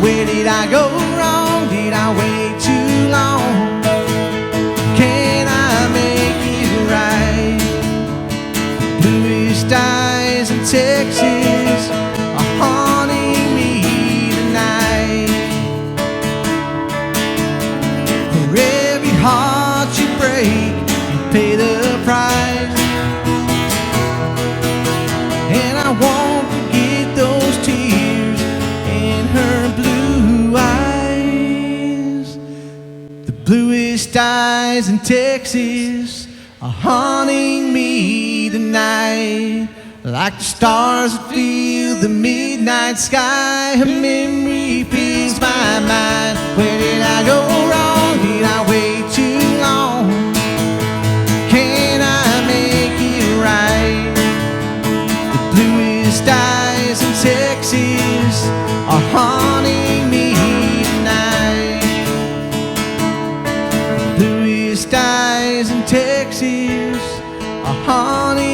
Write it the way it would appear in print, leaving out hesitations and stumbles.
Where did I go wrong? Did I wait too long? Can I make it right? Bluest eyes in Texas are haunting me tonight. For every heart you break, you pay the price. And I won't forget those tears in her blue eyes. The bluest eyes in Texas are haunting me tonight. Like the stars that fill the midnight sky, her memory fills my mind. Where did I go wrong? Did I wait too long? Can I make it right? The bluest eyes in Texas are haunting me tonight. The bluest eyes in Texas are haunting